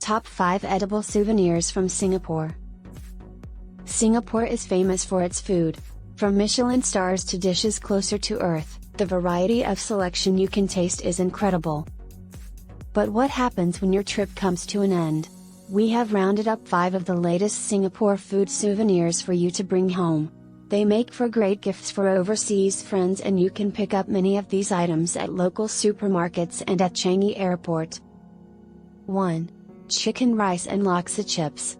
Top 5 Edible Souvenirs from Singapore. Singapore is famous for its food. From Michelin stars to dishes closer to earth, the variety of selection you can taste is incredible. But what happens when your trip comes to an end? We have rounded up 5 of the latest Singapore food souvenirs for you to bring home. They make for great gifts for overseas friends, and you can pick up many of these items at local supermarkets and at Changi Airport. 1. Chicken rice and laksa chips.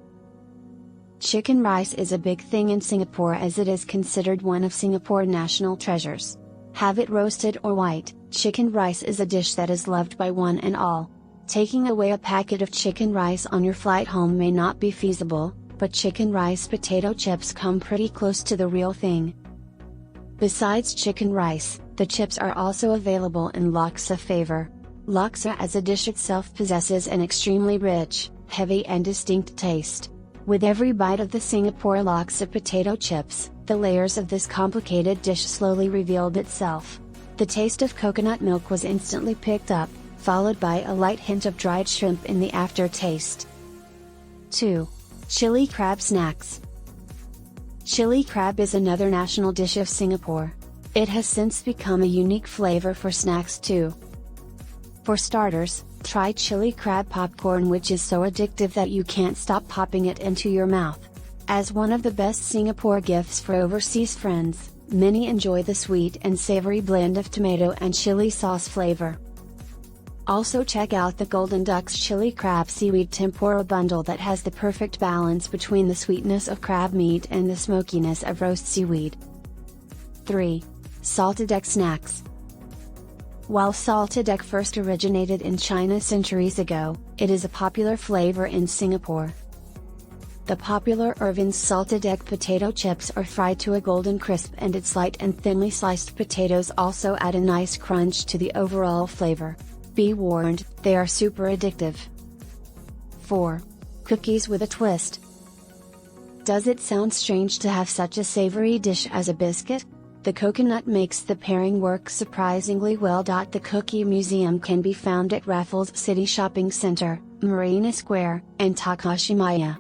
Chicken rice is a big thing in Singapore as it is considered one of Singapore's national treasures. Have it roasted or white, chicken rice is a dish that is loved by one and all. Taking away a packet of chicken rice on your flight home may not be feasible, but chicken rice potato chips come pretty close to the real thing. Besides chicken rice, the chips are also available in laksa flavor. Laksa as a dish itself possesses an extremely rich, heavy and distinct taste. With every bite of the Singapore laksa potato chips, the layers of this complicated dish slowly revealed itself. The taste of coconut milk was instantly picked up, followed by a light hint of dried shrimp in the aftertaste. 2. Chilli crab snacks. Chilli crab is another national dish of Singapore. It has since become a unique flavor for snacks too. For starters, try chili crab popcorn, which is so addictive that you can't stop popping it into your mouth. As one of the best Singapore gifts for overseas friends, many enjoy the sweet and savory blend of tomato and chili sauce flavor. Also check out the Golden Duck's Chili Crab Seaweed Tempura bundle that has the perfect balance between the sweetness of crab meat and the smokiness of roast seaweed. 3. Salted egg snacks. While salted egg first originated in China centuries ago, it is a popular flavor in Singapore. The popular Irvin's salted egg potato chips are fried to a golden crisp, and its light and thinly sliced potatoes also add a nice crunch to the overall flavor. Be warned, they are super addictive. 4. Cookies with a twist. Does it sound strange to have such a savory dish as a biscuit? The coconut makes the pairing work surprisingly well. The Cookie Museum can be found at Raffles City Shopping Center, Marina Square, and Takashimaya.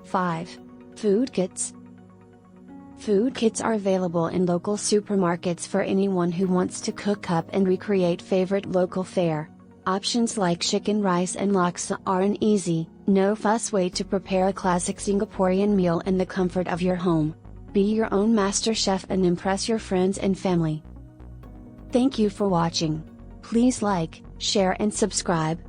5. Food kits. Food kits are available in local supermarkets for anyone who wants to cook up and recreate favorite local fare. Options like chicken rice and laksa are an easy, no-fuss way to prepare a classic Singaporean meal in the comfort of your home. Be your own master chef and impress your friends and family. Thank you for watching. Please like, share and subscribe.